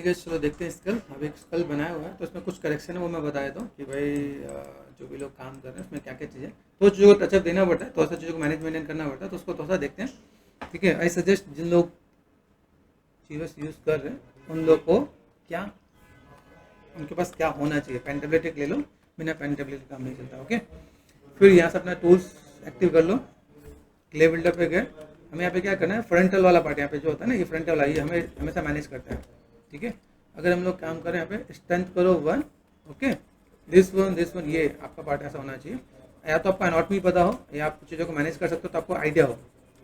Guess चलो देखते हैं स्कल। अभी एक स्कल बनाया हुआ है तो इसमें कुछ करेक्शन है वो मैं बता देता हूँ कि भाई जो भी लोग काम कर रहे हैं उसमें क्या क्या चीज़ें तो चीज़ों को टचअप देना पड़ता है, थोड़ा सा चीज़ों को मैनेजमेंट करना पड़ता है, तो उसको थोड़ा सा देखते हैं। ठीक है, आई सजेस्ट जिन लोग चीज़ें यूज़ कर रहे हैं उन लोग को क्या उनके पास क्या होना चाहिए। पेन टेबलेट एक ले लो, बिना पेन टेबलेट का काम नहीं चलता। ओके, फिर यहाँ से अपना टूल्स एक्टिव कर लो। क्ले बिल्डर पे गए, हमें यहाँ पे क्या करना है, फ्रंटल वाला पार्ट यहाँ पे जो होता है ना, ये फ्रंटल वाला ये हमें हमेशा मैनेज करता है। ठीक है, अगर हम लोग काम करें यहाँ पे स्ट्रेंथ करो 1, ओके, दिस वन, ये आपका पार्ट ऐसा होना चाहिए। या तो आपको एनाटॉमी पता हो या आप चीज़ों को मैनेज कर सकते हो तो आपको आइडिया हो,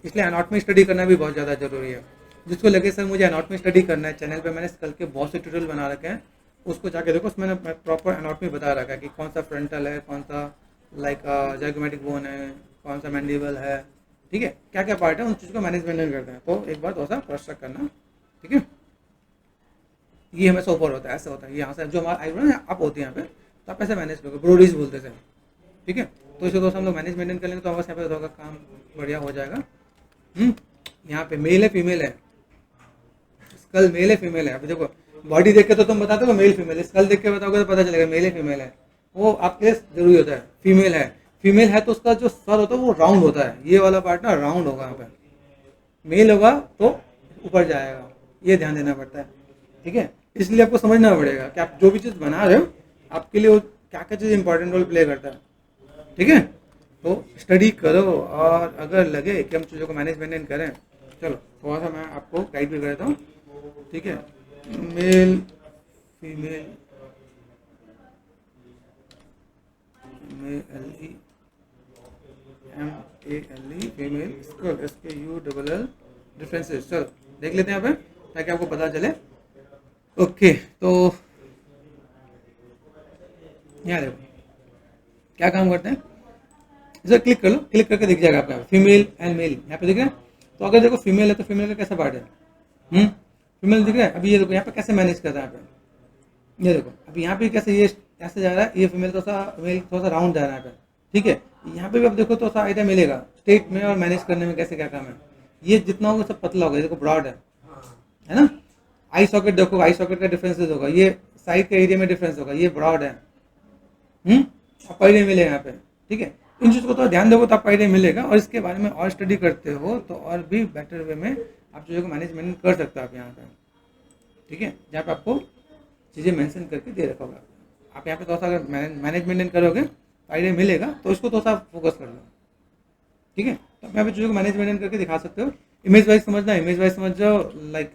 इसलिए एनाटॉमी स्टडी करना भी बहुत ज़्यादा जरूरी है। जिसको लगे सर मुझे एनाटॉमी स्टडी करना है, चैनल पे मैंने कल के बहुत से ट्यूटोरियल बना रखे हैं, उसको जाके देखो, उसमें मैंने प्रॉपर एनाटॉमी बता रखा है कि कौन सा फ्रंटल है, कौन सा लाइक जाइगोमेटिक बोन है, कौन सा मैंडिबल है, ठीक है, क्या क्या पार्ट है, उन चीज़ को मैनेजमेंट करते हैं। तो एक बार थोड़ा सा क्रॉस चेक करना। ठीक है, ये हमेशा ऊपर होता है, ऐसा होता है, यहाँ से जो हमारा आईब्रो ना अप होती है यहाँ पे, तो आप ऐसे मैनेज करोगे, ब्रोडीज बोलते हैं। ठीक है, तो इसे दोस्तों हम लोग मैनेज मेंटेन कर लेंगे तो बस यहाँ पे होगा काम बढ़िया हो जाएगा। यहाँ पे मेल है फीमेल है, स्कल मेल है फीमेल है। अभी देखो बॉडी देख के तो तुम बताते हो मेल फीमेल, स्कल देख के बताओगे तो पता चलेगा मेल है फीमेल है। वो आपके लिए जरूरी होता है। फीमेल है तो उसका जो सर होता है वो राउंड होता है, ये वाला पार्ट ना राउंड होगा यहाँ पे। मेल होगा तो ऊपर जाएगा, ये ध्यान देना पड़ता है। ठीक है, इसलिए आपको समझना पड़ेगा कि आप जो भी चीज़ बना रहे हो आपके लिए वो क्या क्या चीज़ इंपॉर्टेंट रोल प्ले करता है। ठीक है, तो स्टडी करो, और अगर लगे कि हम चीज़ों को मैनेजमेंट करें, चलो थोड़ा सा मैं आपको गाइड भी कर देता हूँ। ठीक है, male female MELE female skull SKULL differences, चलो देख लेते हैं यहाँ पे ताकि आपको पता चले। ओके, तो यहाँ देखो क्या काम करते हैं, इसे क्लिक कर लो, क्लिक करके दिख जाएगा आपका फीमेल एंड मेल, यहाँ पे दिख रहा है। तो अगर देखो फीमेल है तो फीमेल का कैसा पार्ट है, फीमेल दिख रहा है। अभी ये देखो यहाँ पे कैसे मैनेज कर रहा है, यहाँ पे ये देखो अभी यहाँ पे कैसे ये ऐसे जा रहा है, ये फीमेल थोड़ा सा मेल थोड़ा सा राउंड जा रहा है यहाँ पे। ठीक है, यहाँ पे भी आप देखो तो सा आइडिया मिलेगा स्टेट में और मैनेज करने में कैसे क्या काम है। ये जितना होगा सब पतला होगा, देखो ब्रॉड है ना। आई सॉकेट देखो, आई सॉकेट का डिफरेंसेस होगा, ये साइड के एरिया में डिफरेंस होगा, ये ब्रॉड है। आपको आइडिया मिलेगा यहाँ पे। ठीक है, इन चीज़ को तो ध्यान दोगे तो आपको आइडिया मिलेगा, और इसके बारे में और स्टडी करते हो तो और भी बेटर वे में आप चीज़ों को मैनेजमेंट कर सकते हो आप यहाँ पे। ठीक है, जहाँ पे आपको चीज़ें मेंशन करके दे रखा होगा, आप यहाँ पे थोड़ा सा अगर मैनेजमेंट करोगे तो आइडिया मिलेगा, तो इसको थोड़ा सा फोकस कर लो। ठीक है, तो आप यहाँ पे चीज़ों को मैनेजमेंट करके दिखा सकते हो। इमेज वाइज समझना, इमेज वाइज समझ जाओ, लाइक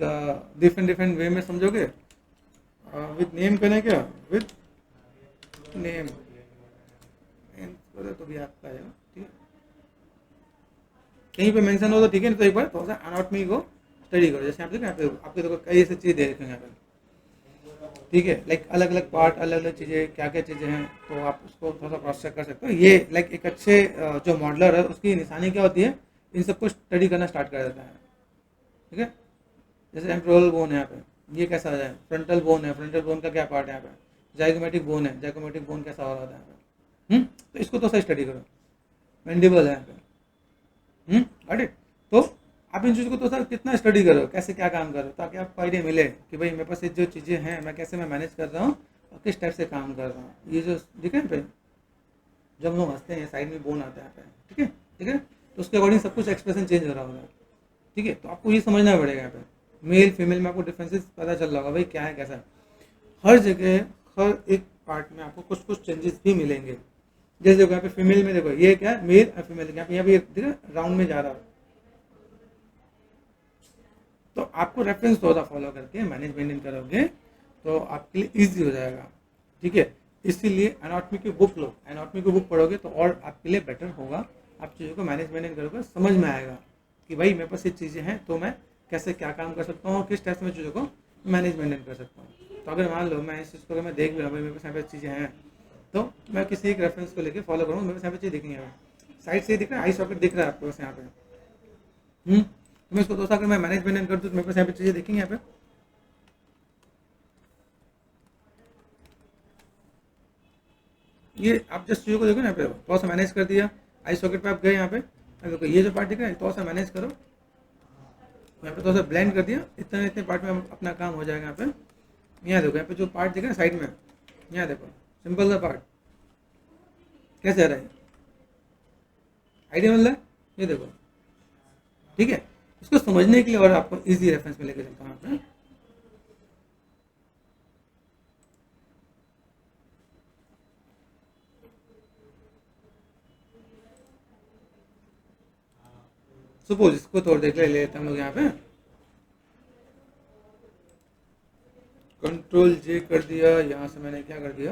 डिफरेंट वे में समझोगे। विद नेम करें क्या, विद नेम तो भी आपका आएगा। ठीक है, कहीं पे मेंशन हो तो ठीक है, तो एक बार थोड़ा सा एनाटॉमी को स्टडी करो। जैसे आप देखो यहाँ पे आपके देखो कई ऐसी चीज़ें दे रखी हैं यहाँ पे। ठीक है, लाइक अलग अलग पार्ट, अलग अलग चीज़ें, क्या क्या चीज़ें हैं, तो आप उसको थोड़ा सा क्रॉस चेक कर सकते हो। ये लाइक एक अच्छे जो मॉडलर है उसकी निशानी क्या होती है, इन सबको स्टडी करना स्टार्ट कर देता है। ठीक है, जैसे एम्प्रोल बोन है यहाँ पे, ये कैसा है, फ्रंटल बोन है, फ्रंटल बोन का क्या पार्ट है यहाँ पे, जाइगोमेटिक बोन है, जाइगोमेटिक बोन कैसा हो रहा है यहाँ पे। तो इसको तो सही स्टडी करो। मैंडिबल है यहाँ पे, गॉट इट। तो आप इन चीज़ों को तो सर कितना स्टडी करो, कैसे क्या काम करो, ताकि आपको आइडिया मिले कि भाई मेरे पास ये जो चीज़ें हैं मैं कैसे मैं मैनेज कर रहा हूँ और किस टाइप से काम कर रहा हूँ। ये जो दिखे पे जब हम लोग हंसते हैं साइड में बोन आता है यहाँ पे, ठीक है, ठीक है, तो उसके अकॉर्डिंग सब कुछ एक्सप्रेशन चेंज हो रहा होगा। ठीक है, तो आपको ये समझना पड़ेगा यहाँ पे मेल फीमेल में आपको डिफरेंसेस पता चल रहा होगा भाई क्या है कैसा है। हर जगह हर एक पार्ट में आपको कुछ कुछ चेंजेस भी मिलेंगे। जैसे देखो यहाँ पे फीमेल में देखो ये क्या है, मेल और फीमेल, यहाँ पे राउंड में जा रहा है, तो आपको रेफरेंस थोड़ा फॉलो करके मैनेजमेंट करोगे तो आपके लिए इजी हो जाएगा। ठीक है, इसीलिए एनाटॉमी की बुक लो, एनाटॉमी की बुक पढ़ोगे तो और आपके लिए बेटर होगा। आप चीज़ों को मैनेजमेंट करोगे, समझ में आएगा कि भाई मेरे पास ये चीज़ें हैं तो मैं कैसे क्या काम कर सकता हूँ और किस टाइप से मैं चीज़ों को मैनेजमेंट कर सकता हूँ। तो अगर मान लो मैं इस चीज़ को मैं देख भी रहा हूँ, मेरे पास यहाँ पे चीज़ें हैं, तो मैं किसी एक रेफरेंस को लेकर फॉलो करूँगा। मेरे पास यहाँ पे चीज़ दिखेंगे, साइड से दिख रहा है, आई सॉकेट दिख रहा है आपको बस यहाँ पे। तो मैं इसको दोस्तों अगर मैं मैनेजमेंट कर दूँ तो मेरे पास यहाँ पे चीज़ें देखेंगे यहाँ पे। ये आप जस्ट चीज़ों को देखो ना, यहाँ पे थोड़ा सा मैनेज कर दिया, आई सॉकेट पे आप गए यहाँ पे, देखो ये जो पार्ट दिख रहा है थोड़ा सा मैनेज करो, यहाँ पे थोड़ा सा ब्लेंड कर दिया, इतने इतने पार्ट में अपना काम हो जाएगा यहाँ पे। यहाँ देखो, यहाँ पे जो पार्ट दिख रहा है साइड में, यहाँ देखो सिंपल सा पार्ट कैसे आ रहा है, आइडिया मिल रहा है, ये देखो। ठीक है, इसको समझने के लिए और आपको इजी रेफरेंस में लेके चलता हूँ यहाँ पे। सपोज इसको थोड़ा देख लेते हैं हम लोग यहाँ पे, कंट्रोल जे कर दिया, यहाँ से मैंने क्या कर दिया,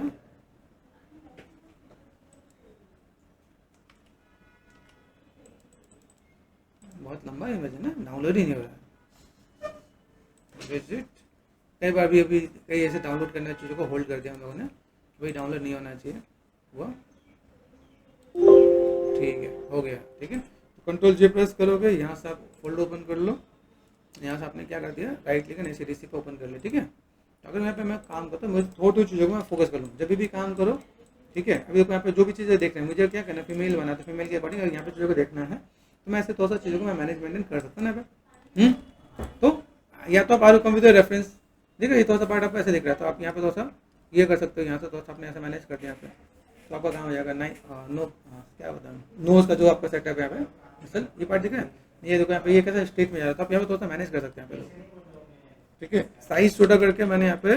बहुत लंबा इमेज है ना, डाउनलोड ही नहीं हो रहा है। विजिट, कई बार भी अभी कई ऐसे डाउनलोड करने चीज़ों को होल्ड कर दिया हम लोगों ने, वही डाउनलोड नहीं होना चाहिए हुआ। ठीक है, हो गया। ठीक है, तो कंट्रोल जे प्रेस करोगे, यहाँ से आप फोल्डर ओपन कर लो, यहाँ से आपने क्या कर दिया, राइट क्लिक एंड CDC को ओपन कर लिया। ठीक है, तो अगर यहाँ पे मैं काम करता हूँ, मुझे थोड़ी चीज़ों को मैं फोकस कर लूँ जब भी काम करो। ठीक है, अभी यहाँ पे जो भी चीज़ें देख रहे हैं, मुझे क्या करना है, फीमेल बना, तो फीमेल के अकॉर्डिंग अगर यहाँ पे चीज़ों को देखना है तो मैं ऐसे थोड़ा सा चीज़ों को मैं मैनेज मेंटेन कर सकता हूँ ना यहाँ पे। तो या तो आप आर कंप्यूटर रेफरेंस देख रहे, ये थोड़ा सा पार्ट आपको ऐसे दिख रहा है, तो आप यहाँ पे थोड़ा सा ये कर सकते हो, यहाँ से थोड़ा सा अपने ऐसे मैनेज कर दिया यहाँ पे, तो आपका काम हो जाएगा। नहीं नो, क्या बताऊँ, नोज का जो आपका सेटअप है यहाँ पे, सर ये पार्ट दिख रहा है, ये देखो यहाँ पे ये कैसे स्ट्रेट में जा रहा है, तो आप यहाँ पे थोड़ा सा मैनेज कर सकते हैं यहाँ पे। ठीक है, साइज छोटा करके मैंने यहाँ पे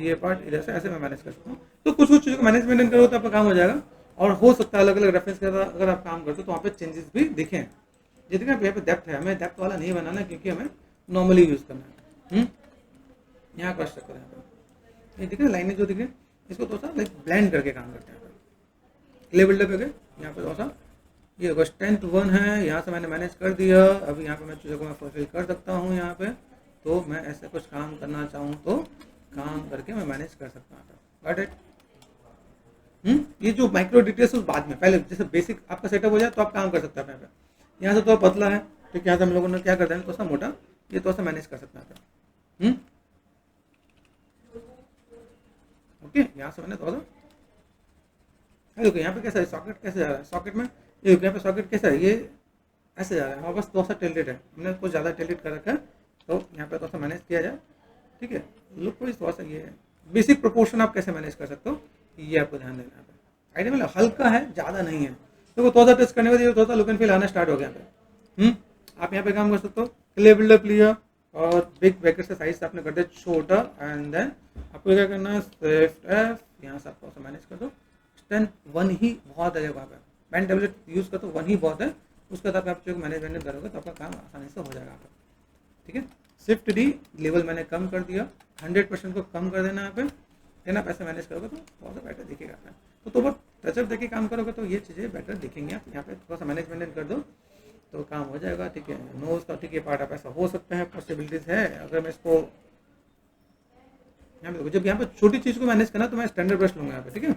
ये पार्ट इधर से ऐसे मैं मैनेज कर सकता हूँ। तो कुछ चीज़ों को मैनेज मेंटेन करो तो आपका काम हो जाएगा। और हो सकता है अलग अलग रेफरेंस के साथ अगर आप काम करते हो तो वहाँ पे चेंजेस भी दिखें। जितने यहाँ पे डेप्थ है, हमें डेप्थ वाला नहीं बनाना क्योंकि हमें नॉर्मली यूज़ करना है। यहाँ क्रॉस चेक करें, यहाँ पे ये दिख रहा है लाइनें जो दिख रही है, इसको थोड़ा सा लाइक ब्लेंड करके काम करते हैं। क्ले बिल्डअप हो गए, यहाँ पे थोड़ा सा ये देखो स्ट्रेंथ 1 है, यहाँ से मैंने मैनेज कर दिया। अभी यहाँ पे मैं चीज़ों को मैं फुलफिल कर सकता हूँ यहाँ पे, तो मैं ऐसे कुछ काम करना चाहूँ तो काम करके मैं मैनेज कर सकता हूँ। Got it? ये जो माइक्रो डिटेल्स उस बाद में, पहले जैसे बेसिक आपका सेटअप हो जाए तो आप काम कर सकते हैं यहाँ पे। यहाँ से तो पतला है, ठीक है, यहाँ से हम लोगों ने क्या करते हैं थोड़ा सा मोटा, ये थोड़ा सा मैनेज कर सकते हैं। ओके, यहाँ से मैंने थोड़ा सा देखो यहाँ पे कैसा है, सॉकेट कैसे जा रहा है, सॉकेट में ये यहाँ पे सॉकेट कैसा है, ये ऐसे जा रहा है, हमारे पास थोड़ा सा टिल्टेड है, हमने कुछ ज़्यादा टिल्टेड कर रखा है, तो यहाँ पे थोड़ा सा मैनेज किया जाए। ठीक है, लुक वाइज थोड़ा सा ये बेसिक प्रोपोर्शन आप कैसे मैनेज कर सकते हो, ये आपको ध्यान देना है। आइडिया मतलब हल्का है, ज़्यादा नहीं है। देखो थोड़ा सा टच करने के बाद थोड़ा सा लुक एंड फील आना स्टार्ट हो गया यहाँ पे। आप यहाँ पे काम कर सकते हो, क्ले बिल्डअप लिया और बिग ब्रैकेट से साइज आपने कर दिया छोटा, एंड देन आपको क्या करना है, शिफ्ट F, यहाँ से आपको मैनेज कर दो। स्ट्रेंथ 1 ही बहुत है, वहाँ पे पेन टेबलेट यूज़ कर तो 1 ही बहुत है, उसके बाद आप जो मैनेजमेंट करोगे तो आपका काम आसानी से हो जाएगा आपका। ठीक है, शिफ्ट D, लेवल मैंने कम कर दिया, 100% को कम कर देना यहाँ पे, देन आप ऐसे मैनेज करोगे तो बहुत सा बेटर दिखेगा। तो बहुत टचअप देके काम करोगे तो ये चीज़ें बेटर दिखेंगी। आप यहाँ पे थोड़ा सा मैनेजमेंट कर दो तो काम हो जाएगा। ठीक है, नोज का ठीक है पार्ट आप ऐसा हो सकता है, पॉसिबिलिटीज़ है। अगर मैं इसको यहाँ पे देखो, जब यहाँ पे छोटी चीज़ को मैनेज करना तो मैं स्टैंडर्ड ब्रश लूँगा यहाँ पे। ठीक है,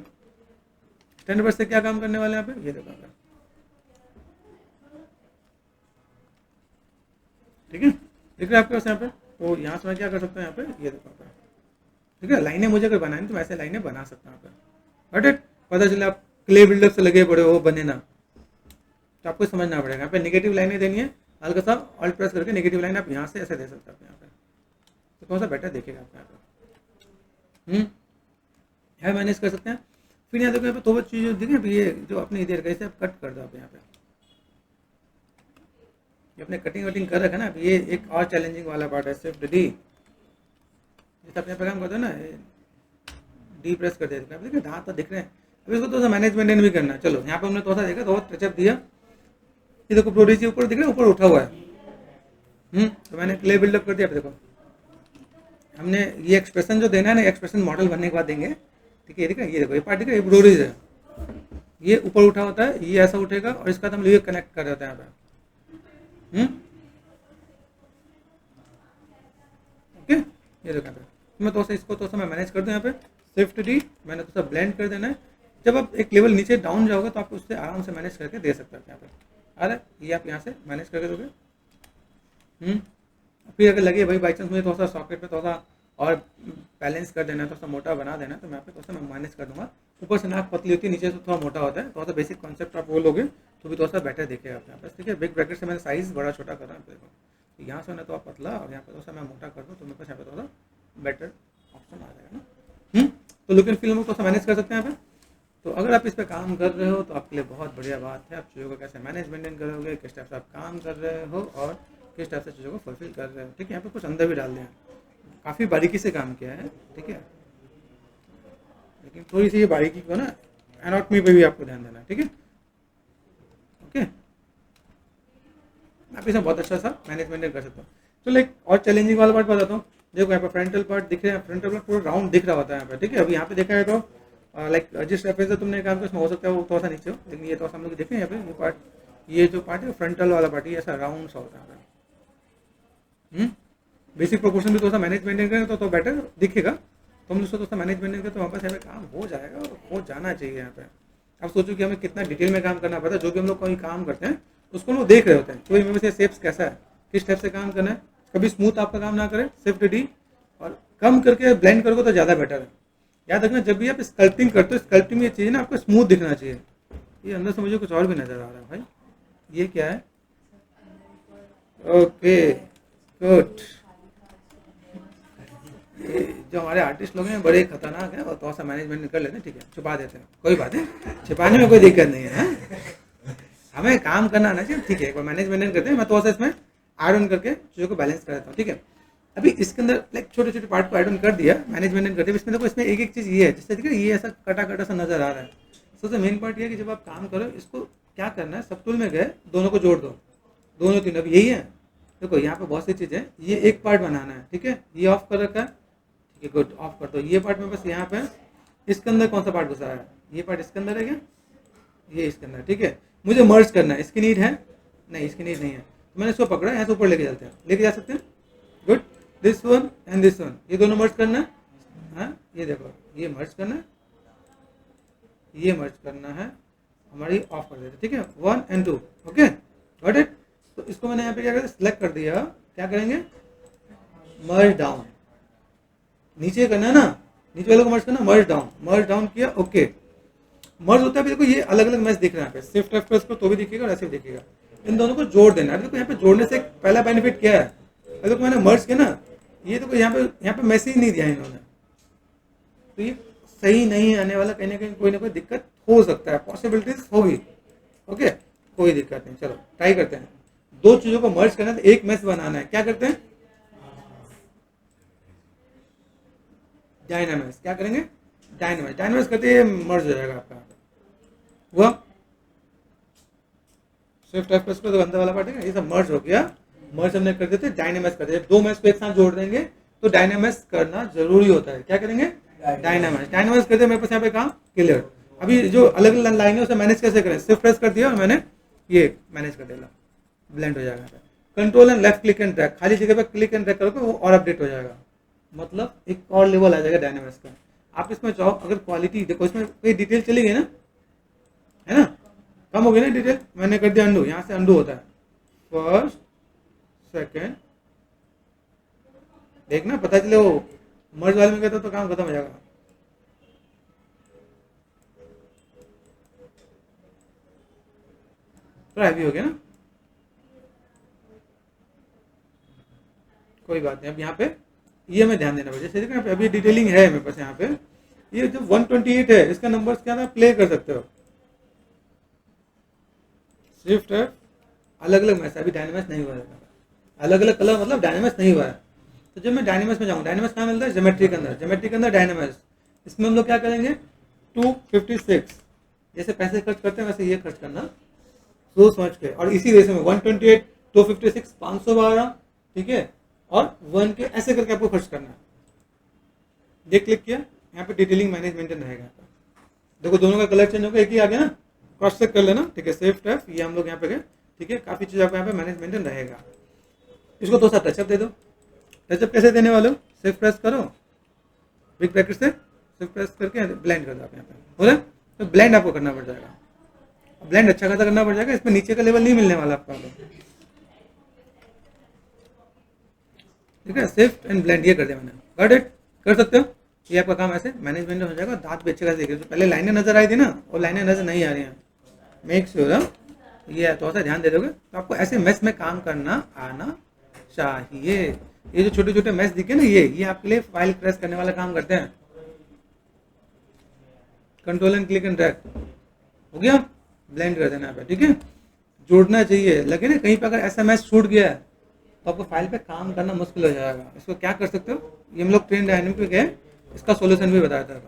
स्टैंडर्ड ब्रश से क्या काम करने वाले हैं यहाँ पे, ये देखो। ठीक है, देख रहे हैं आपके पास यहाँ पे, तो यहाँ से मैं क्या कर सकता हूँ यहाँ पे, ये देखो। ठीक है, लाइनें मुझे अगर बनानी तो मैं ऐसे लाइनें बना सकता हूँ यहाँ पे। बट इट पता चले आप क्ले बिल्डअप से लगे पड़े हो, बने ना, तो आपको समझना पड़ेगा। यहाँ पे नेगेटिव लाइनें देनी है, हल्का सा ऑल्ट प्रेस करके नेगेटिव लाइन आप यहाँ से ऐसे दे सकते हैं यहाँ पे, तो कौन सा बेटर देखेगा आपको यहाँ पे। है मैनेज कर सकते हैं। फिर यहाँ देखो, यहाँ पे तो वो चीज़ देखिए, ये जो अपने इधर कैसे आप कट कर दो आप यहाँ पे, ये अपने कटिंग वटिंग कर रखा है ना। ये एक और चैलेंजिंग वाला पार्ट है, शिफ्ट D, जैसे अपने काम करते हो ना, D प्रेस कर देते हैं। देखिए दांत तो दिख रहे हैं, अब इसको थोड़ा सा मैनेजमेंट भी करना है। चलो यहाँ पे हमने थोड़ा सा देखा, थोड़ा टचअप दिया, ये देखो प्रोडीसी ऊपर दिख रहा है, ऊपर उठा हुआ है। तो मैंने क्ले बिल्डअप कर दिया। देखो हमने ये एक्सप्रेशन जो देना है ना, एक्सप्रेशन मॉडल बनने के बाद देंगे। ठीक है, ये देखो ये पार्ट दिख रहा है, ये ब्रोरीज है, ये ऊपर उठा होता है, ये ऐसा उठेगा और इसका हम ये कनेक्ट कर देते हैं यहाँ पे। ओके, ये देखो मैं तो इसको तो मैं मैनेज कर दूँ यहाँ पे, शिफ्ट D, मैंने तो सब ब्लेंड कर देना है। जब आप एक लेवल नीचे डाउन जाओगे तो आप उससे आराम से मैनेज करके दे सकते हैं यहाँ पे। आ रहा है, ये आप यहाँ से मैनेज करके दोगे। फिर अगर लगे भाई बाई चांस मुझे थोड़ा सा सॉकेट पे थोड़ा सा और बैलेंस कर देना है, थोड़ा सा मोटा बना देना है, तो मैं यहाँ पे थोड़ा सा मैं मैनेज कर दूंगा। ऊपर से नाक पतली होती है, नीचे से थोड़ा मोटा होता है, थोड़ा सा बेसिक कॉन्सेप्ट आप वो लोगे तो भी थोड़ा सा बेटर दिखेगा आप यहाँ पे। ठीक है, बिग ब्रैकेट से मैंने साइज बड़ा छोटा कर रहा हूँ, देखो यहाँ से मैंने थोड़ा पतला और यहाँ पे थोड़ा सा मैं मोटा कर दूँ तो मेरे पास यहाँ पे थोड़ा बेटर ऑप्शन आ जाएगा ना। तो लुक एंड फील हम थोड़ा सा मैनेज कर सकते हैं यहाँ पे। तो अगर आप इस पर काम कर रहे हो तो आपके लिए बहुत बढ़िया बात है। आप चीज़ों को कैसे मैनेज मेंटेन करोगे, किस टाइप से आप काम कर रहे हो और किस टाइप से चीज़ों को फुलफिल कर रहे हो। ठीक है, यहाँ पे कुछ अंदर भी डाल दिया, काफ़ी बारीकी से काम किया है। ठीक है, लेकिन थोड़ी सी ये बारीकी को ना एनाटॉमी पे भी आपको ध्यान देना है। ठीक है, ओके, आप इसमें बहुत अच्छा सा मैनेज मेंटेन कर सकते हो। चलो एक और चैलेंजिंग वाला पार्ट बताता हूँ। देखो यहाँ पे फ्रंटल पार्ट दिख रहे हैं, फ्रंटल पार्ट पूरा राउंड दिख रहा होता है यहाँ पे। ठीक है, अभी यहाँ पे देखा है तो लाइक जिस रेफरेंस से तुमने काम किया उसमें हो सकता है वो थोड़ा सा नीचे हो, लेकिन ये थोड़ा सा हम लोग देखें यहाँ पे ये पार्ट, ये जो पार्ट है फ्रंटल वाला पार्ट, ये ऐसा राउंड सा होता है। बेसिक प्रोपोर्शन भी थोड़ा सा मैनेज मेंटेन करें तो बेटर दिखेगा। तो हम लोग थोड़ा सा मैनेज मेंटेन करें तो वहाँ पर यहाँ पे काम हो जाएगा और हो जाना चाहिए यहाँ पे। अब सोचो कि हमें कितना डिटेल में काम करना पड़ता है। जो भी हम लोग कोई काम करते हैं उसको लोग देख रहे होते हैं कि भाई शेप्स कैसा है, किस टाइप से काम करना है। कभी स्मूथ आपका काम ना करे, शिफ्ट डी और कम करके ब्लेंड करोगे तो ज़्यादा बेटर है। याद रखना जब भी आप स्कल्पटिंग करते हो, स्कल्पटिंग ये चीज़ ना आपको स्मूथ दिखना चाहिए। ये अंदर से मुझे कुछ और भी नजर आ रहा है भाई, ये क्या है? ओके गुड, जो हमारे आर्टिस्ट लोग हैं बड़े खतरनाक हैं और थोड़ा सा मैनेजमेंट कर लेते हैं। ठीक है, छुपा देते हैं, कोई बात नहीं, छिपाने में कोई दिक्कत नहीं है। हमें काम करना आना चाहिए। ठीक है, एक बार मैनेजमेंट करते हैं, मैं थोड़ा सा इसमें आयरन करके चीज़ों को बैलेंस कर देता हूँ। ठीक है, अभी इसके अंदर लाइक छोटे छोटे पार्ट को आयरन कर दिया, मैनेजमेंट कर दिया। इसमें देखो इसमें एक एक चीज़ ये है जिससे देखिए ये ऐसा कटा कटा सा नजर आ रहा है। सबसे मेन पार्ट ये है कि जब आप काम करो इसको क्या करना है, सब टूल में गए दोनों को जोड़ दो, दोनों तीनों। अब यही है, देखो यहाँ पे बहुत सी चीज़ें, ये एक पार्ट बनाना है। ठीक है, ये ऑफ कर रखा है। ठीक है गुड, ऑफ कर दो ये पार्ट में। बस यहाँ पे इसके अंदर कौन सा पार्ट घुसा है, ये पार्ट इसके अंदर है क्या, ये इसके अंदर। ठीक है, मुझे मर्ज करना है, इसकी नीड है नहीं, इसकी नीड नहीं है, तो मैंने इसको पकड़ा, यहाँ से ऊपर लेके चलते हैं, लेके जा सकते हैं। Good, this one and this one, ये दोनों मर्ज करना है। हाँ ये देखो, ये मर्ज करना है, ये मर्ज करना है, हमारी ऑफ कर देते। ठीक है, 1 and 2, ओके गॉट इट। तो इसको मैंने यहाँ पे क्या करते सिलेक्ट कर दिया, क्या करेंगे, मर्ज डाउन, नीचे करना है ना, नीचे वाले को मर्ज करना, मर्ज डाउन किया, ओके मर्ज होता है। अभी देखो ये अलग अलग मैच दिख रहा है, शिफ्ट एफ प्रेस करो तो भी दिखेगा और ऐसे भी दिखेगा। इन दोनों को जोड़ देना है। देखो यहाँ पे जोड़ने से पहला बेनिफिट क्या है, अगर तो मैंने मर्ज किया ना, ये देखो यहाँ पे मैसेज नहीं दिया इन्होंने, तो ये सही नहीं आने वाला, कहीं ना कहीं कोई ना कोई दिक्कत हो सकता है, पॉसिबिलिटीज होगी। ओके कोई दिक्कत नहीं, चलो ट्राई करते हैं। दो चीजों को मर्ज करना है तो एक मैच बनाना है, क्या करते हैं, डायनामाइज। क्या करेंगे, डायनामाइज करते ही मर्ज हो जाएगा आपका। हुआ, शिफ्ट एफ प्रेस करो तो अंदर वाला पार्ट है, ये सब मर्ज हो गया। मर्ज हमने कर देते, डायनामाइज कर देते। दो मैच को एक साथ जोड़ देंगे तो डायनामाइज करना जरूरी होता है। क्या करेंगे, डायनामाइज करते। मेरे पास यहाँ पे काम क्लियर। अभी जो अलग अलग लाइन है उसे मैनेज कैसे करें, शिफ्ट प्रेस कर दिया और मैंने ये मैनेज कर दिया, ब्लेंड हो जाएगा। Control and left click and drag, खाली जगह पे क्लिक एंड ड्रैग करोगे वो और अपडेट हो जाएगा, मतलब एक और लेवल आ जाएगा डायनामाइज का। आप इसमें चाहो अगर क्वालिटी देखो, इसमें कोई डिटेल चली गई ना, है ना, कम हो गई ना डिटेल, मैंने कर दिया अंडू, यहाँ से अंडू होता है, फर्स्ट सेकेंड, देखना पता चले वो मर्ज वाले में कहता तो काम खत्म हो जाएगा। तो हैवी हो गया ना, कोई बात नहीं। अब यहाँ पे ये हमें ध्यान देना पड़ेगा, जैसे देखो अभी डिटेलिंग है मेरे पास यहाँ पे, ये जो 128 है इसका नंबर्स क्या था, प्ले कर सकते हो, शिफ्ट है, अलग अलग मैच, अभी डायनामाइज नहीं हुआ है, अलग अलग कलर मतलब डायनामाइज नहीं हुआ है। तो जब मैं डायनामाइज में जाऊँ, डायनामाइज कहाँ मिलता है, ज्योमेट्री के अंदर, ज्योमेट्री के अंदर डायनामाइज। इसमें हम लोग क्या करेंगे, 256, जैसे पैसे खर्च करते हैं वैसे ये खर्च करना सोच समझ के, और इसी रेशो में 128, 256, 512, ठीक है, और 1 के ऐसे करके आपको खर्च करना है। ये क्लिक किया, यहाँ पे डिटेलिंग मैनेजमेंट रहेगा। देखो दोनों का कलर चेंज होगा, एक ही आ गया ना, क्रॉस चेक कर लेना, ठीक है, सेफ टैप, ये हम लोग यहाँ पे गए, ठीक है, काफी चीज आपको यहाँ पे मैनेजमेंट रहेगा। इसको थोड़ा सा टचअप दे दो। टचअप कैसे देने वाले हो, सिर्फ प्रेस करो, बिग ब्रैकेट से सिर्फ प्रेस करके ब्लेंड कर दो आप यहाँ पे, हो रहा है, तो ब्लेंड आपको करना पड़ जाएगा, ब्लेंड अच्छा खासा करना पड़ जाएगा, इसमें नीचे का लेवल नहीं मिलने वाला आपका, ठीक है, सिफ्ट एंड ब्लेंड ये कर दिया मैंने, गॉट इट, कर सकते हो, ये आपका काम ऐसे मैनेजमेंट हो जाएगा। दांत भी अच्छे खासे दिख रहे, तो पहले लाइनें नजर आई थी ना, और लाइनें नजर नहीं आ रही हैं, मेक श्योर ये थोड़ा सा ध्यान दे दोगे तो आपको ऐसे मेस में काम करना आना चाहिए। ये जो छोटे छोटे मैच दिखे ना, ये आपके लिए फाइल क्रैश करने वाला काम करते हैं। Control and click and drag हो गया, ब्लेंड कर देना पे, ठीक है। जोड़ना चाहिए, लगे ना कहीं पे अगर ऐसा मैच छूट गया है तो आपको फाइल पे काम करना मुश्किल हो जाएगा। इसको क्या कर सकते हो, ये हम लोग ट्रेन डायनेमिक पे गए, इसका सॉल्यूशन भी बताया था।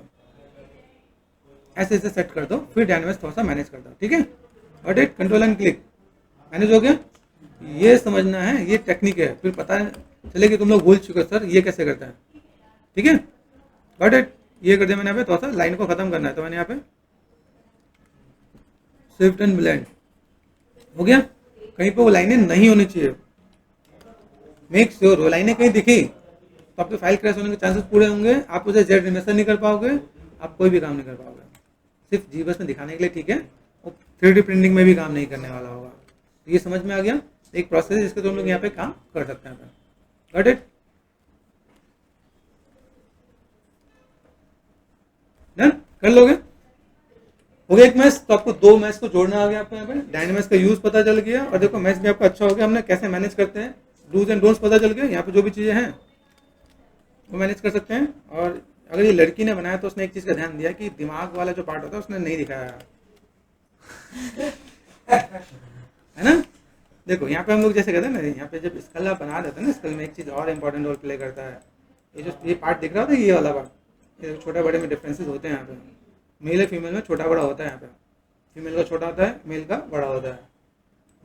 ऐसे ऐसे सेट कर दो, फिर डायनेमिक्स थोड़ा सा मैनेज कर दो, ठीक है। Got it, control and click manage हो गया। ये समझना है, ये टेक्निक है, फिर पता चले कि तुम लोग भूल चुके सर ये कैसे करता है, ठीक है। गॉट इट, ये कर दिया मैंने यहाँ पे, थोड़ा सा लाइन को खत्म करना है तो मैंने यहाँ पे शिफ्ट एंड ब्लेंड हो गया। कहीं पे वो लाइनें नहीं होनी चाहिए, मेक श्योर वो लाइनें कहीं दिखी तो आपके फाइल क्रैश होने के चांसेस पूरे होंगे, आप उसे जेड एनिमेशन नहीं कर पाओगे, आप कोई भी काम नहीं कर पाओगे। सिर्फ जीबस में दिखाने के लिए, ठीक है, और 3D प्रिंटिंग में भी काम नहीं करने वाला होगा। तो ये समझ में आ गया, एक प्रोसेस है जिसके तुम लोग यहाँ पे काम कर सकते हैं। गॉट इट, डन, कर लोगे। हो गया एक मैच, तो आपको 2 मैच को जोड़ना आ गया आपको यहाँ पे, डायनेमिक्स का यूज पता चल गया, और देखो मैच भी आपका अच्छा हो गया, हमने कैसे मैनेज करते हैं, डूज एंड डोंट्स पता चल गया, यहाँ पे जो भी चीजें हैं वो मैनेज कर सकते हैं। और अगर ये लड़की ने बनाया तो उसने एक चीज का ध्यान दिया कि दिमाग वाला जो पार्ट होता है उसने नहीं दिखाया है ना। देखो यहाँ पे हम लोग जैसे कहते हैं ना, यहाँ पे जब स्कल आप बना देते हैं ना, स्कल में एक चीज और इंपॉर्टेंट रोल प्ले करता है, ये जो ये पार्ट दिख रहा होता है, ये वाला पार्ट, ये छोटे बड़े में डिफरेंसेस होते हैं यहाँ पे, मेल है फीमेल में छोटा बड़ा होता है। यहाँ पे फीमेल का छोटा होता है, मेल का बड़ा होता है।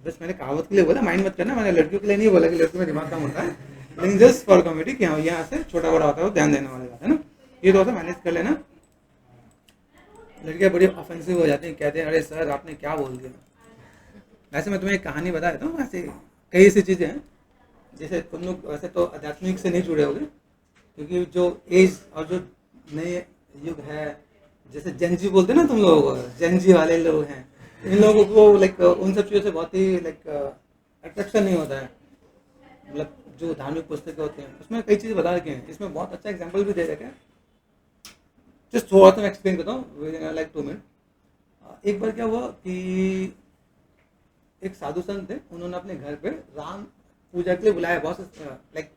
बस मैंने कहावत के लिए बोला, माइंड मत करना, मैंने लड़कियों के लिए नहीं बोला कि लड़कियों में दिमाग कम होता है, लेकिन जस्ट फॉर कॉमेडी कि हाँ यहाँ से छोटा बड़ा होता है, वो ध्यान देने वाली बात है ना। ये थोड़ा सा मैनेज कर लेना। लड़कियाँ बड़ी ऑफेंसिव हो जाती हैं, कहते हैं अरे सर आपने क्या बोल दिया। वैसे मैं तुम्हें एक कहानी बता देता हूँ, ऐसे कई ऐसी चीज़ें हैं, जैसे तुम लोग वैसे तो आध्यात्मिक से नहीं जुड़े होगे, क्योंकि जो एज और जो नए युग है, जैसे जेनजी बोलते हैं ना तुम लोग, जेनजी वाले लोग हैं, इन लोगों को लाइक उन सब चीज़ों से बहुत ही लाइक अट्रैक्शन नहीं होता है। मतलब जो धार्मिक पुस्तकें होती हैं उसमें कई चीज़ें बता रखी हैं, इसमें बहुत अच्छा एग्जाम्पल भी दे रखे हैं। जस्ट थोड़ा सा मैं एक्सप्लेन करता हूँ लाइक 2 मिनट। एक बार क्या हुआ कि एक साधु संत थे, उन्होंने अपने घर पे राम पूजा के लिए बुलाया बहुत लाइक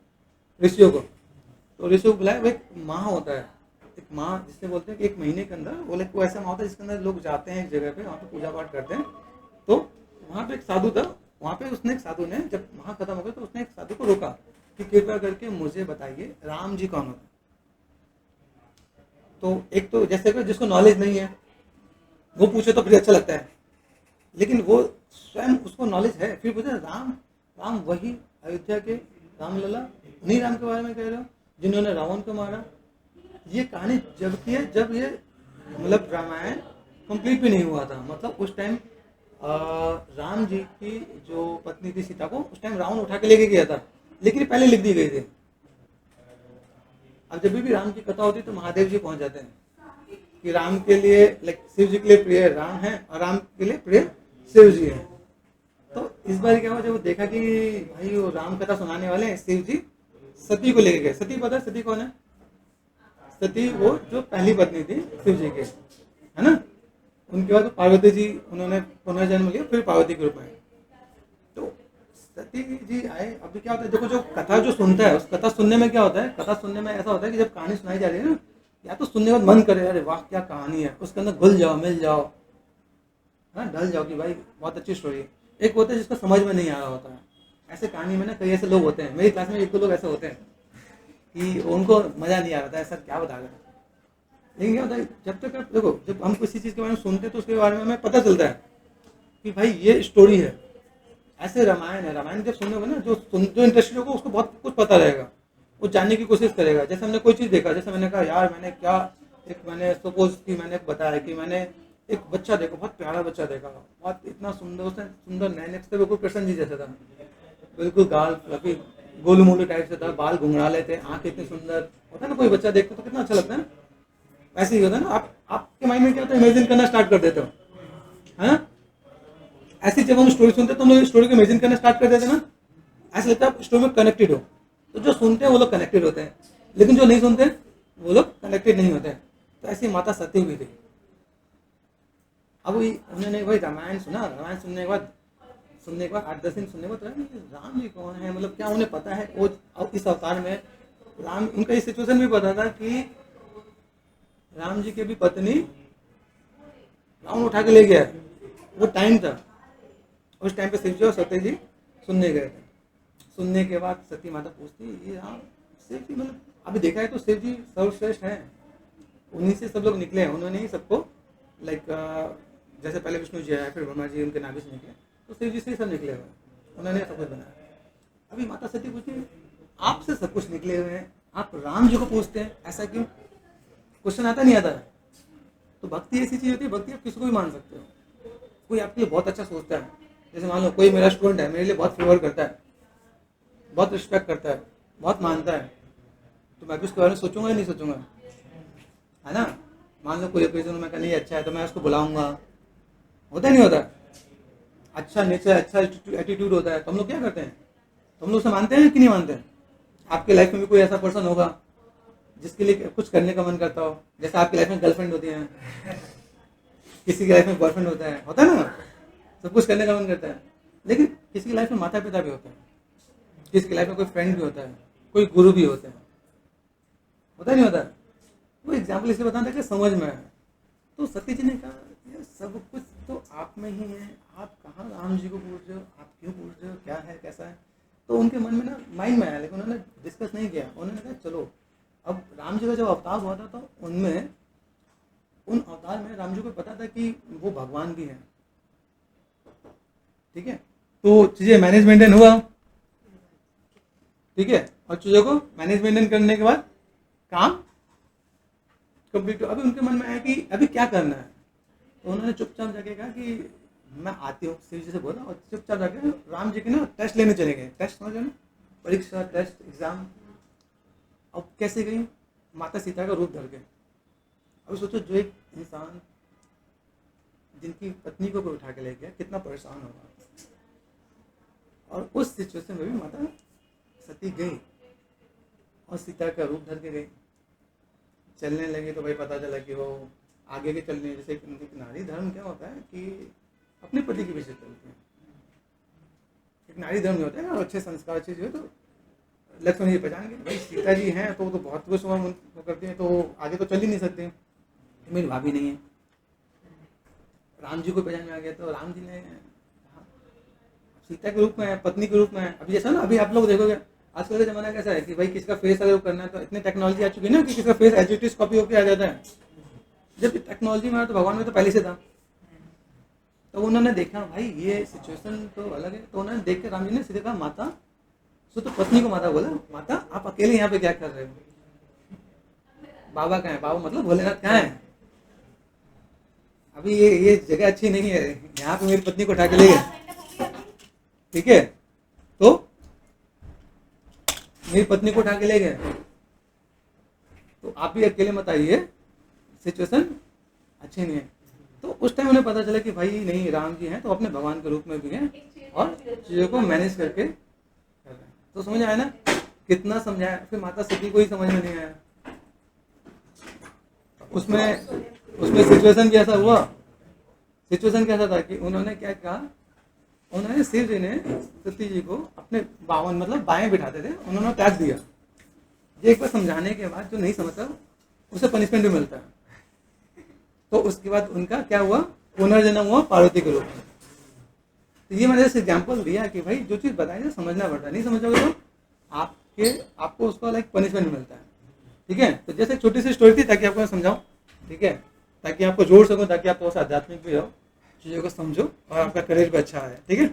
ऋषियों को। तो ऋषियों को बुलाया, वो एक माह होता है, एक माह जिससे बोलते हैं कि 1 महीने के अंदर वो लाइक वो ऐसा माह होता है जिसके अंदर लोग जाते हैं एक जगह पे, वहाँ पे पूजा पाठ करते हैं। तो वहाँ पे एक साधु था, वहाँ पे उसने एक साधु ने जब माह खत्म हो गया तो उसने एक साधु को रोका कि कृपया करके मुझे बताइए राम जी कौन होता है। तो एक तो जैसे जिसको नॉलेज नहीं है वो पूछे तो फिर अच्छा लगता है, लेकिन वो स्वयं उसको नॉलेज है, फिर पूछे राम, राम वही अयोध्या के राम लला, उन्हीं राम के बारे में कह रहे हो जिन्होंने रावण को मारा। ये कहानी जब की है जब ये मतलब रामायण कंप्लीट भी नहीं हुआ था, मतलब उस टाइम राम जी की जो पत्नी थी सीता को उस टाइम रावण उठा के लेके गया था, लेकिन पहले लिख दी गई थी। अब जब भी राम की कथा होती है तो महादेव जी पहुंच जाते हैं कि राम के लिए लाइक शिव जी के लिए प्रिय राम है और राम के लिए प्रिय शिव जी है। तो इस बार क्या हुआ, जब वो देखा कि भाई वो राम कथा सुनाने वाले हैं शिव जी, सती को लेके गए। सती पता है सती कौन है? सती वो जो पहली पत्नी थी शिव जी के, है ना। उनके बाद पार्वती जी उन्होंने पुनर्जन्म लिया, फिर पार्वती के रूप में। तो सती जी आए। अभी क्या होता है, देखो जो कथा जो सुनता है उस कथा सुनने में क्या होता है, कथा सुनने में ऐसा होता है कि जब कहानी सुनाई जा रही है ना, या तो सुनने के बाद मन करे अरे वाह क्या कहानी है, उसके अंदर घुल जाओ, मिल जाओ, है ना, ढल जाओ कि भाई बहुत अच्छी स्टोरी है। एक होता है जिसको समझ में नहीं आ रहा होता है, ऐसे कहानी में ना कई ऐसे लोग होते हैं, मेरी क्लास में 1-2 लोग ऐसे होते हैं कि उनको मजा नहीं आ रहा था ऐसा क्या बता रहे। लेकिन क्या होता है, जब तक आप देखो, जब हम किसी चीज़ के बारे में सुनते हैं तो उसके बारे में हमें पता चलता है कि भाई ये स्टोरी है। ऐसे रामायण है, रामायण जब सुनोगे ना, जो इंटरेस्टेड होगा उसको बहुत कुछ पता रहेगा, वो जानने की कोशिश करेगा। जैसे हमने कोई चीज़ देखा, जैसे मैंने कहा यार मैंने क्या मैंने सपोज कि मैंने बताया कि मैंने एक बच्चा देखा, बहुत प्यारा बच्चा देखा, बहुत इतना सुंदर, उसने सुंदर नैन से बिल्कुल कृष्ण जी जैसा था, बिल्कुल गाल फ्लफी गोलू मोलू टाइप से था, बाल घुंघराले थे, आंख इतनी सुंदर। होता है ना कोई बच्चा देखते तो कितना अच्छा लगता है, ऐसे ही होता है ना। आपके माइंड में क्या होता है, इमेजिन करना स्टार्ट कर देते हो, है ना। ऐसी जब हम स्टोरी सुनते हैं तो हम लोग स्टोरी को इमेजिन करना स्टार्ट कर देते हैं ना, ऐसा लगता है आप स्टोरी में कनेक्टेड हो। तो जो सुनते हैं वो लोग कनेक्टेड होते हैं, लेकिन जो नहीं सुनते वो लोग कनेक्टेड नहीं होते हैं। तो ऐसी माता सती हुई थी। अब उन्होंने भाई रामायण सुना, रामायण सुनने के बाद सुनने के बाद 8-10 दिन सुनने के बाद तो राम जी कौन है, मतलब क्या उन्हें पता है वो इस अवतार में राम, उनका इस सिचुएशन भी पता था कि राम जी की भी पत्नी रावण उठा के ले गया है, वो टाइम था। उस टाइम पे शिव जी और सत्य जी सुनने गए थे। सुनने के बाद सती माता पूछती ये राम शिव जी, मतलब अभी देखा है तो शिव जी सर्वश्रेष्ठ हैं, उन्हीं से सब लोग निकले हैं, उन्होंने ही सबको लाइक जैसे पहले विष्णु जी आए फिर ब्रह्मा जी उनके नाभि से निकले, तो शिव जी से ही सब निकले हुए हैं, उन्होंने सब कुछ बनाया। अभी माता सती पूछती आपसे सब कुछ निकले हुए हैं, आप राम जी को पूछते हैं, ऐसा क्यों? क्वेश्चन आता नहीं आता है। तो भक्ति ऐसी चीज होती है, भक्ति आप किसी को भी मान सकते हो। कोई आपके लिए बहुत अच्छा सोचता है, जैसे मान लो कोई मेरा स्टूडेंट है, मेरे लिए बहुत फेवर करता है, बहुत रिस्पेक्ट करता है, बहुत मानता है, तो मैं भी उसके बारे में सोचूंगा या नहीं सोचूंगा, है ना। मान लो कोई ओकेजन में नहीं अच्छा है तो मैं उसको बुलाऊंगा, होता नहीं होता? अच्छा नेचर, अच्छा एटीट्यूड होता है तो हम लोग क्या करते हैं, तो हम लोग उसे मानते हैं कि नहीं मानते हैं? आपके लाइफ में भी कोई ऐसा पर्सन होगा जिसके लिए कुछ करने का मन करता हो, जैसे आपकी लाइफ में गर्लफ्रेंड होती है, किसी की लाइफ में बॉयफ्रेंड होता है ना, सब कुछ करने का मन करता है। लेकिन किसी की लाइफ में माता पिता भी होते हैं, किसी की लाइफ में कोई फ्रेंड भी होता है, कोई गुरु भी होते हैं, होता नहीं होता? वो एग्जाम्पल इसलिए बताना था कि समझ में आए। तो सती जी ने कहा ये सब कुछ तो आप में ही है, आप कहाँ राम जी को पूछ रहे हो, आप क्यों पूछ रहे हो, क्या है कैसा है? तो उनके मन में ना माइंड में आया, लेकिन उन्होंने डिस्कस नहीं किया। उन्होंने कहा चलो अब राम जी का जब अवतार हुआ था तो उनमें उन अवतार में राम जी को पता था कि वो भगवान भी है, ठीक है। तो चीजें मैनेज मेंटेन हुआ, ठीक है, और चीजों को मैनेज मेंटेन करने के बाद काम कंप्लीट। अभी उनके मन में आया कि अभी क्या करना है, तो उन्होंने चुपचाप जाके कहा कि मैं आती हूँ, शिव जी से बोला, और चुपचाप जाके राम जी के ना टेस्ट लेने चले गए। टेस्ट समझ ना, परीक्षा, टेस्ट, एग्जाम। अब कैसे गई? माता सीता का रूप धर के। अब सोचो जो एक इंसान जिनकी पत्नी को कोई उठा के ले गया कितना परेशान होगा। और उस सिचुएशन में भी माता सती गई और सीता का रूप धर के गई। चलने लगी तो भाई पता चला कि वो आगे के चलने, जैसे नारी धर्म क्या होता है कि अपने पति के पीछे चलते हैं। एक नारी धर्म होता है ना, अच्छे संस्कार अच्छी चीज हो तो लक्ष्मण जी पहचान गए भाई सीता जी हैं तो वो तो बहुत कुछ करती हैं, तो आगे तो चल ही नहीं सकते, तो मेरी भाभी नहीं है। राम जी को पहचान में आ गया तो राम जी ने सीता के रूप में, पत्नी के रूप में। अभी जैसा ना, अभी आप लोग देखोगे आजकल का जमाना कैसा है कि भाई किसका फेस अगर करना है तो इतनी टेक्नोलॉजी आ चुकी है ना कि किसका face as it is copy होकर आ जाता है। जब टेक्नोलॉजी में तो भगवान में तो पहले से था। तो उन्होंने देखा भाई ये सिचुएशन तो अलग है, तो उन्होंने देख के राम जी ने सीधे कहा माता, सो तो पत्नी को माता बोला, माता आप अकेले यहाँ पे क्या कर रहे हो? बाबा कहाँ है? बाबा मतलब भोलेनाथ कहाँ है? अभी ये जगह अच्छी नहीं है, यहाँ पे मेरी पत्नी को उठा के ले गए, ठीक है, तो मेरी पत्नी को उठा के ले गए, तो आप भी अकेले मत आइए, सिचुएशन अच्छी नहीं है। तो उस टाइम उन्हें पता चला कि भाई नहीं, राम जी हैं तो अपने भगवान के रूप में भी हैं और चीजों को मैनेज करके कर रहे हैं। तो समझ आया ना कितना समझाया, फिर माता सती को ही समझ में नहीं आया। उसमें सिचुएशन कैसा हुआ, सिचुएशन कैसा था कि उन्होंने क्या कहा, उन्होंने शिव जी ने सती जी को अपने बावन मतलब बाएं बिठाते थे, उन्होंने त्याग दिया। ये एक बार समझाने के बाद जो नहीं समझता उसे पनिशमेंट भी मिलता है। तो उसके बाद उनका क्या हुआ, पुनर्जन्म हुआ पार्वती के रूप में। तो ये मैंने जैसे एग्जाम्पल दिया कि भाई जो चीज़ बताई ना समझना पड़ता है, नहीं समझोगे तो आपको उसका लाइक पनिशमेंट मिलता है, ठीक है। तो जैसे छोटी सी स्टोरी थी ताकि आपको मैं समझाऊं, ठीक है, ताकि आपको जोड़ सकूं, ताकि आप थोड़ा सा आध्यात्मिक भी हो, चीज़ों को समझो और आपका करियर भी अच्छा है, ठीक है।